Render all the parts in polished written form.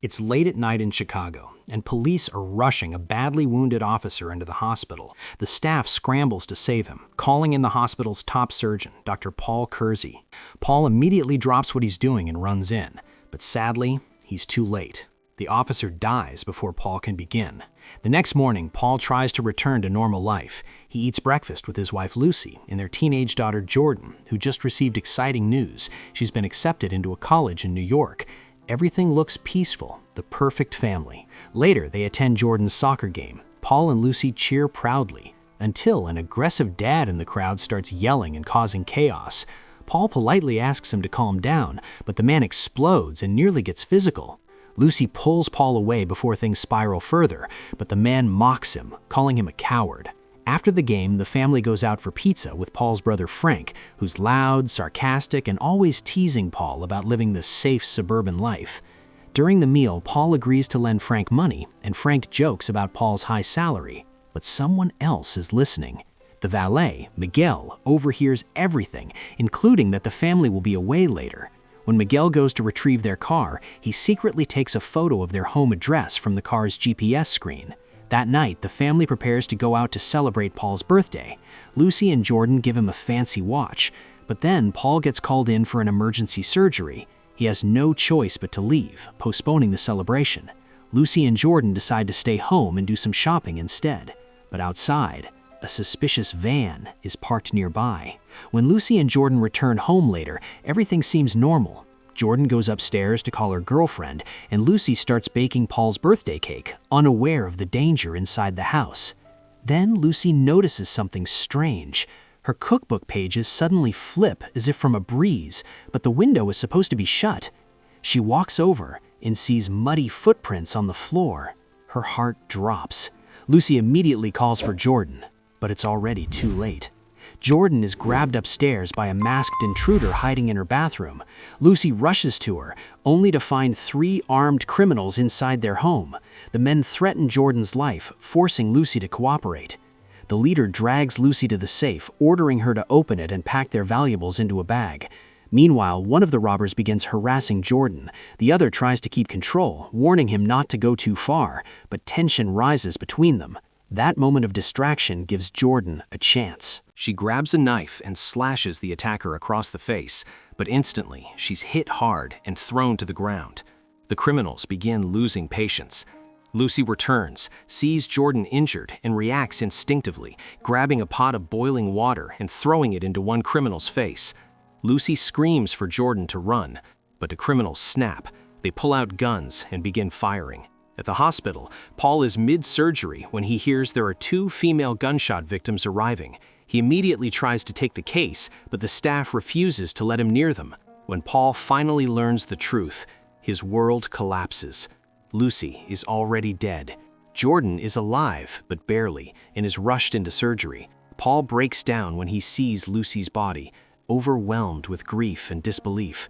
It's late at night in Chicago, and police are rushing a badly wounded officer into the hospital. The staff scrambles to save him, calling in the hospital's top surgeon, Dr. Paul Kersey. Paul immediately drops what he's doing and runs in, but sadly, he's too late. The officer dies before Paul can begin. The next morning, Paul tries to return to normal life. He eats breakfast with his wife Lucy and their teenage daughter Jordan, who just received exciting news. She's been accepted into a college in New York. Everything looks peaceful, the perfect family. Later, they attend Jordan's soccer game. Paul and Lucy cheer proudly, until an aggressive dad in the crowd starts yelling and causing chaos. Paul politely asks him to calm down, but the man explodes and nearly gets physical. Lucy pulls Paul away before things spiral further, but the man mocks him, calling him a coward. After the game, the family goes out for pizza with Paul's brother Frank, who's loud, sarcastic, and always teasing Paul about living the safe suburban life. During the meal, Paul agrees to lend Frank money, and Frank jokes about Paul's high salary. But someone else is listening. The valet, Miguel, overhears everything, including that the family will be away later. When Miguel goes to retrieve their car, he secretly takes a photo of their home address from the car's GPS screen. That night, the family prepares to go out to celebrate Paul's birthday. Lucy and Jordan give him a fancy watch, but then Paul gets called in for an emergency surgery. He has no choice but to leave, postponing the celebration. Lucy and Jordan decide to stay home and do some shopping instead. But outside, a suspicious van is parked nearby. When Lucy and Jordan return home later, everything seems normal. Jordan goes upstairs to call her girlfriend, and Lucy starts baking Paul's birthday cake, unaware of the danger inside the house. Then Lucy notices something strange. Her cookbook pages suddenly flip as if from a breeze, but the window is supposed to be shut. She walks over and sees muddy footprints on the floor. Her heart drops. Lucy immediately calls for Jordan, but it's already too late. Jordan is grabbed upstairs by a masked intruder hiding in her bathroom. Lucy rushes to her, only to find 3 armed criminals inside their home. The men threaten Jordan's life, forcing Lucy to cooperate. The leader drags Lucy to the safe, ordering her to open it and pack their valuables into a bag. Meanwhile, one of the robbers begins harassing Jordan. The other tries to keep control, warning him not to go too far, but tension rises between them. That moment of distraction gives Jordan a chance. She grabs a knife and slashes the attacker across the face, but instantly she's hit hard and thrown to the ground. The criminals begin losing patience. Lucy returns, sees Jordan injured, and reacts instinctively, grabbing a pot of boiling water and throwing it into one criminal's face. Lucy screams for Jordan to run, but the criminals snap. They pull out guns and begin firing. At the hospital, Paul is mid-surgery when he hears there are 2 female gunshot victims arriving. He immediately tries to take the case, but the staff refuses to let him near them. When Paul finally learns the truth, his world collapses. Lucy is already dead. Jordan is alive, but barely, and is rushed into surgery. Paul breaks down when he sees Lucy's body, overwhelmed with grief and disbelief.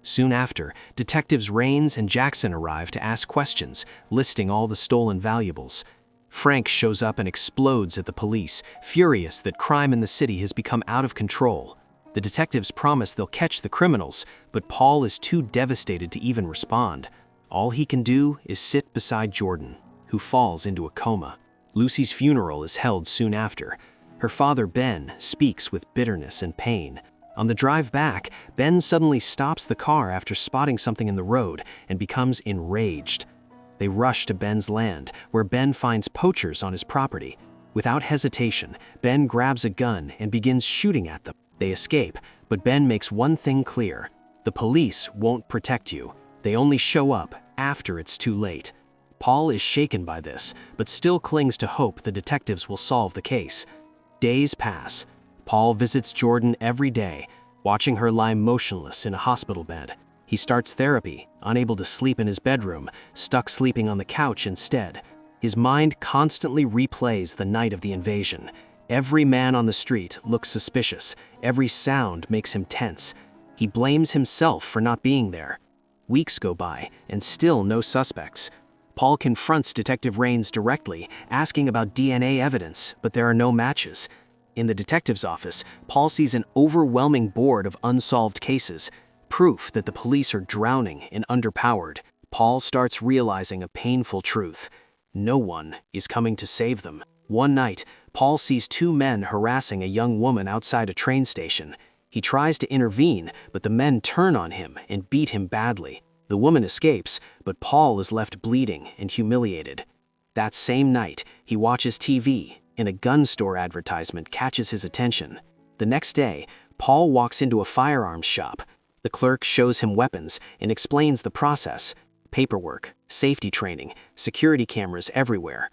Soon after, detectives Raines and Jackson arrive to ask questions, listing all the stolen valuables. Frank shows up and explodes at the police, furious that crime in the city has become out of control. The detectives promise they'll catch the criminals, but Paul is too devastated to even respond. All he can do is sit beside Jordan, who falls into a coma. Lucy's funeral is held soon after. Her father, Ben, speaks with bitterness and pain. On the drive back, Ben suddenly stops the car after spotting something in the road and becomes enraged. They rush to Ben's land, where Ben finds poachers on his property. Without hesitation, Ben grabs a gun and begins shooting at them. They escape, but Ben makes one thing clear: the police won't protect you. They only show up after it's too late. Paul is shaken by this, but still clings to hope the detectives will solve the case. Days pass. Paul visits Jordan every day, watching her lie motionless in a hospital bed. He starts therapy, unable to sleep in his bedroom, stuck sleeping on the couch instead. His mind constantly replays the night of the invasion. Every man on the street looks suspicious. Every sound makes him tense. He blames himself for not being there. Weeks go by, and still no suspects. Paul confronts Detective Raines directly, asking about DNA evidence, but there are no matches. In the detective's office, Paul sees an overwhelming board of unsolved cases, proof that the police are drowning and underpowered. Paul starts realizing a painful truth. No one is coming to save them. One night, Paul sees two men harassing a young woman outside a train station. He tries to intervene, but the men turn on him and beat him badly. The woman escapes, but Paul is left bleeding and humiliated. That same night, he watches TV, and a gun store advertisement catches his attention. The next day, Paul walks into a firearms shop. The clerk shows him weapons and explains the process. Paperwork, safety training, security cameras everywhere.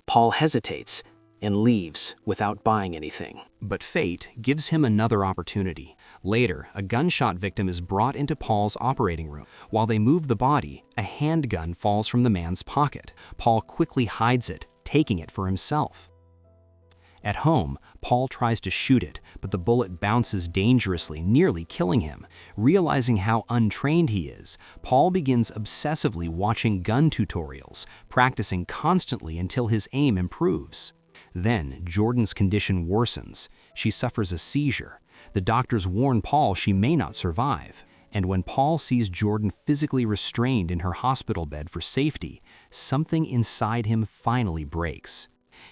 Paul hesitates and leaves without buying anything. But fate gives him another opportunity. Later, a gunshot victim is brought into Paul's operating room. While they move the body, a handgun falls from the man's pocket. Paul quickly hides it, taking it for himself. At home, Paul tries to shoot it, but the bullet bounces dangerously, nearly killing him. Realizing how untrained he is, Paul begins obsessively watching gun tutorials, practicing constantly until his aim improves. Then, Jordan's condition worsens. She suffers a seizure. The doctors warn Paul she may not survive. And when Paul sees Jordan physically restrained in her hospital bed for safety, something inside him finally breaks.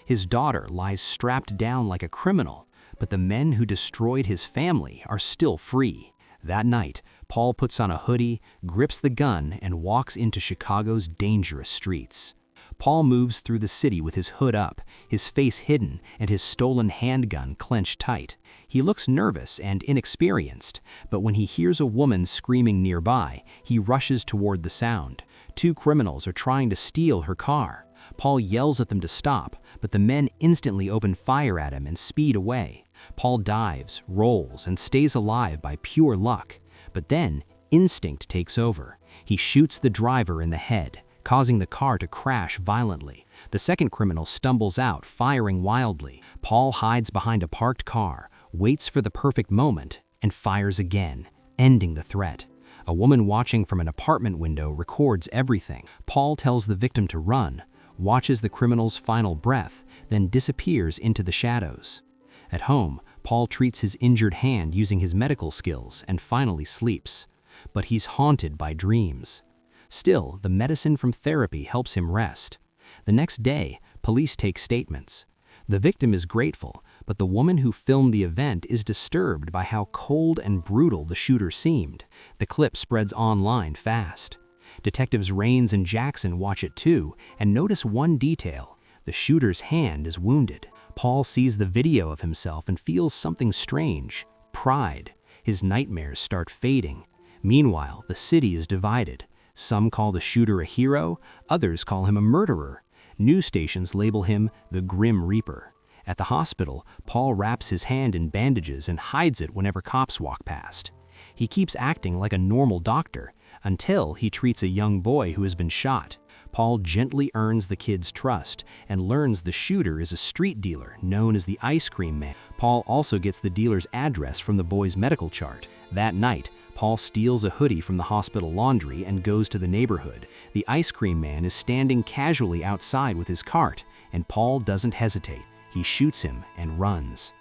His daughter lies strapped down like a criminal, but the men who destroyed his family are still free. That night, Paul puts on a hoodie, grips the gun, and walks into Chicago's dangerous streets. Paul moves through the city with his hood up, his face hidden, and his stolen handgun clenched tight. He looks nervous and inexperienced, but when he hears a woman screaming nearby, he rushes toward the sound. Two criminals are trying to steal her car. Paul yells at them to stop, but the men instantly open fire at him and speed away. Paul dives, rolls, and stays alive by pure luck. But then, instinct takes over. He shoots the driver in the head, causing the car to crash violently. The second criminal stumbles out, firing wildly. Paul hides behind a parked car, waits for the perfect moment, and fires again, ending the threat. A woman watching from an apartment window records everything. Paul tells the victim to run, watches the criminal's final breath, then disappears into the shadows. At home, Paul treats his injured hand using his medical skills and finally sleeps. But he's haunted by dreams. Still, the medicine from therapy helps him rest. The next day, police take statements. The victim is grateful, but the woman who filmed the event is disturbed by how cold and brutal the shooter seemed. The clip spreads online fast. Detectives Raines and Jackson watch it too and notice one detail: the shooter's hand is wounded. Paul sees the video of himself and feels something strange: pride. His nightmares start fading. Meanwhile, the city is divided. Some call the shooter a hero, others call him a murderer. News stations label him the Grim Reaper. At the hospital, Paul wraps his hand in bandages and hides it whenever cops walk past. He keeps acting like a normal doctor until he treats a young boy who has been shot. Paul gently earns the kid's trust and learns the shooter is a street dealer known as the Ice Cream Man. Paul also gets the dealer's address from the boy's medical chart. That night, Paul steals a hoodie from the hospital laundry and goes to the neighborhood. The Ice Cream Man is standing casually outside with his cart, and Paul doesn't hesitate. He shoots him and runs.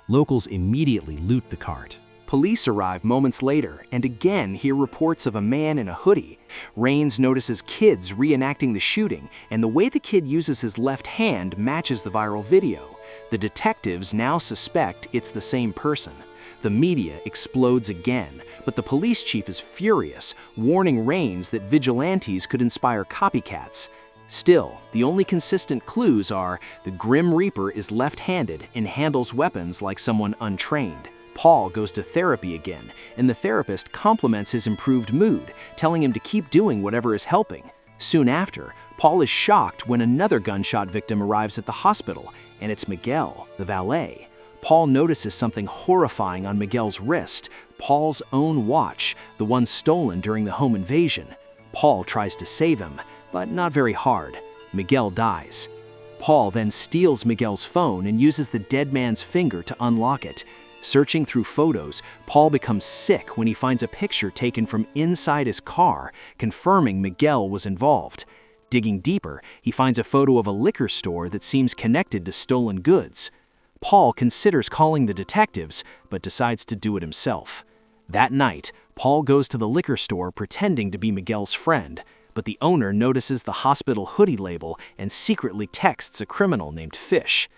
Locals immediately loot the cart. Police arrive moments later and again hear reports of a man in a hoodie. Raines notices kids reenacting the shooting, and the way the kid uses his left hand matches the viral video. The detectives now suspect it's the same person. The media explodes again, but the police chief is furious, warning Raines that vigilantes could inspire copycats. Still, the only consistent clues are the Grim Reaper is left-handed and handles weapons like someone untrained. Paul goes to therapy again, and the therapist compliments his improved mood, telling him to keep doing whatever is helping. Soon after, Paul is shocked when another gunshot victim arrives at the hospital, and it's Miguel, the valet. Paul notices something horrifying on Miguel's wrist: Paul's own watch, the one stolen during the home invasion. Paul tries to save him, but not very hard. Miguel dies. Paul then steals Miguel's phone and uses the dead man's finger to unlock it. Searching through photos, Paul becomes sick when he finds a picture taken from inside his car, confirming Miguel was involved. Digging deeper, he finds a photo of a liquor store that seems connected to stolen goods. Paul considers calling the detectives, but decides to do it himself. That night, Paul goes to the liquor store pretending to be Miguel's friend, but the owner notices the hospital hoodie label and secretly texts a criminal named Fish.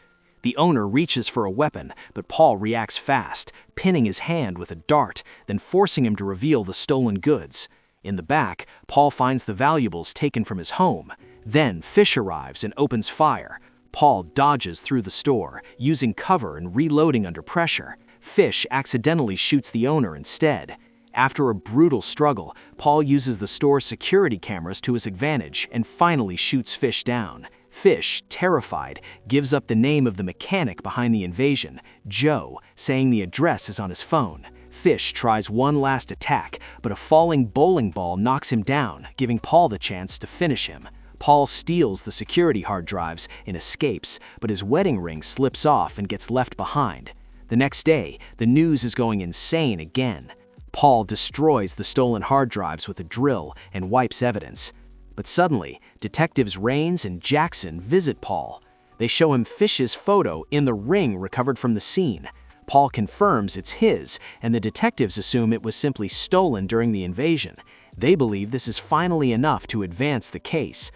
The owner reaches for a weapon, but Paul reacts fast, pinning his hand with a dart, then forcing him to reveal the stolen goods. In the back, Paul finds the valuables taken from his home. Then Fish arrives and opens fire. Paul dodges through the store, using cover and reloading under pressure. Fish accidentally shoots the owner instead. After a brutal struggle, Paul uses the store's security cameras to his advantage and finally shoots Fish down. Fish, terrified, gives up the name of the mechanic behind the invasion, Joe, saying the address is on his phone. Fish tries one last attack, but a falling bowling ball knocks him down, giving Paul the chance to finish him. Paul steals the security hard drives and escapes, but his wedding ring slips off and gets left behind. The next day, the news is going insane again. Paul destroys the stolen hard drives with a drill and wipes evidence. But suddenly, detectives Raines and Jackson visit Paul. They show him Fish's photo in the ring recovered from the scene. Paul confirms it's his, and the detectives assume it was simply stolen during the invasion. They believe this is finally enough to advance the case.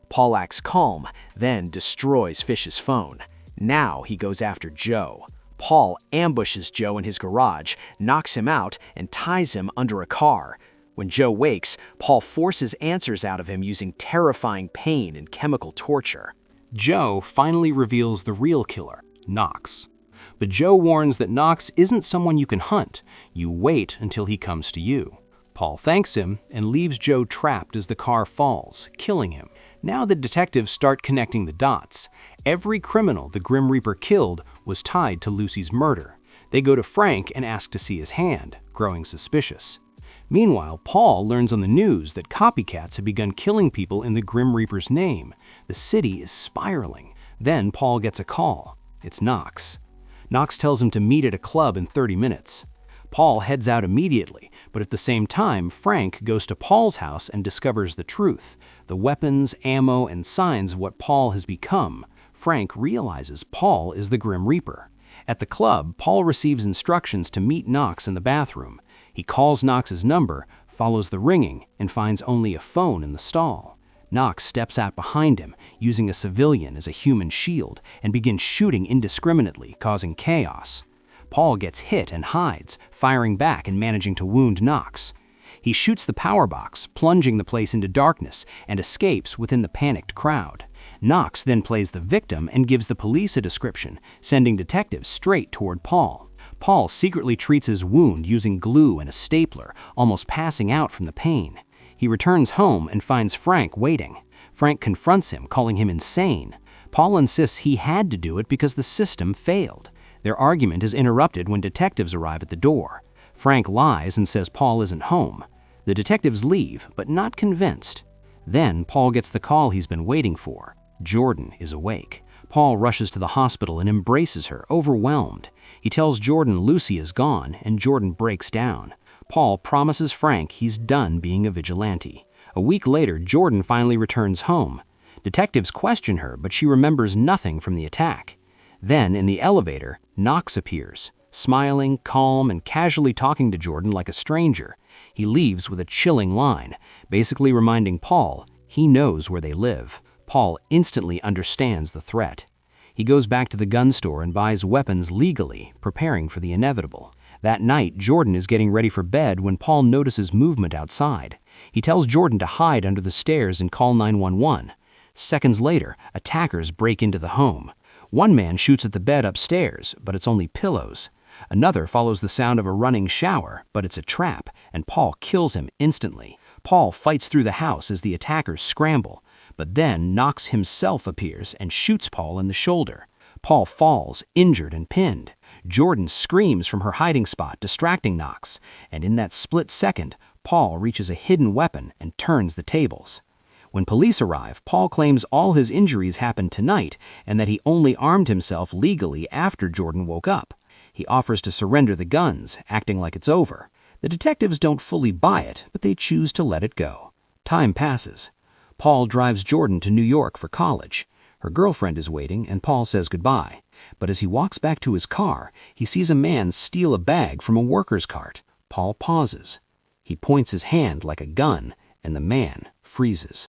Paul acts calm, then destroys Fish's phone. Now he goes after Joe. Paul ambushes Joe in his garage, knocks him out, and ties him under a car. When Joe wakes, Paul forces answers out of him using terrifying pain and chemical torture. Joe finally reveals the real killer, Knox. But Joe warns that Knox isn't someone you can hunt. You wait until he comes to you. Paul thanks him and leaves Joe trapped as the car falls, killing him. Now the detectives start connecting the dots. Every criminal the Grim Reaper killed was tied to Lucy's murder. They go to Frank and ask to see his hand, growing suspicious. Meanwhile, Paul learns on the news that copycats have begun killing people in the Grim Reaper's name. The city is spiraling. Then Paul gets a call. It's Knox. Knox tells him to meet at a club in 30 minutes. Paul heads out immediately, but at the same time, Frank goes to Paul's house and discovers the truth, the weapons, ammo, and signs of what Paul has become. Frank realizes Paul is the Grim Reaper. At the club, Paul receives instructions to meet Knox in the bathroom. He calls Knox's number, follows the ringing, and finds only a phone in the stall. Knox steps out behind him, using a civilian as a human shield, and begins shooting indiscriminately, causing chaos. Paul gets hit and hides, firing back and managing to wound Knox. He shoots the power box, plunging the place into darkness, and escapes within the panicked crowd. Knox then plays the victim and gives the police a description, sending detectives straight toward Paul. Paul secretly treats his wound using glue and a stapler, almost passing out from the pain. He returns home and finds Frank waiting. Frank confronts him, calling him insane. Paul insists he had to do it because the system failed. Their argument is interrupted when detectives arrive at the door. Frank lies and says Paul isn't home. The detectives leave, but not convinced. Then Paul gets the call he's been waiting for. Jordan is awake. Paul rushes to the hospital and embraces her, overwhelmed. He tells Jordan Lucy is gone, and Jordan breaks down. Paul promises Frank he's done being a vigilante. A week later, Jordan finally returns home. Detectives question her, but she remembers nothing from the attack. Then, in the elevator, Knox appears, smiling, calm, and casually talking to Jordan like a stranger. He leaves with a chilling line, basically reminding Paul he knows where they live. Paul instantly understands the threat. He goes back to the gun store and buys weapons legally, preparing for the inevitable. That night, Jordan is getting ready for bed when Paul notices movement outside. He tells Jordan to hide under the stairs and call 911. Seconds later, attackers break into the home. One man shoots at the bed upstairs, but it's only pillows. Another follows the sound of a running shower, but it's a trap, and Paul kills him instantly. Paul fights through the house as the attackers scramble, but then Knox himself appears and shoots Paul in the shoulder. Paul falls, injured and pinned. Jordan screams from her hiding spot, distracting Knox, and in that split second, Paul reaches a hidden weapon and turns the tables. When police arrive, Paul claims all his injuries happened tonight and that he only armed himself legally after Jordan woke up. He offers to surrender the guns, acting like it's over. The detectives don't fully buy it, but they choose to let it go. Time passes. Paul drives Jordan to New York for college. Her girlfriend is waiting, and Paul says goodbye. But as he walks back to his car, he sees a man steal a bag from a worker's cart. Paul pauses. He points his hand like a gun, and the man freezes.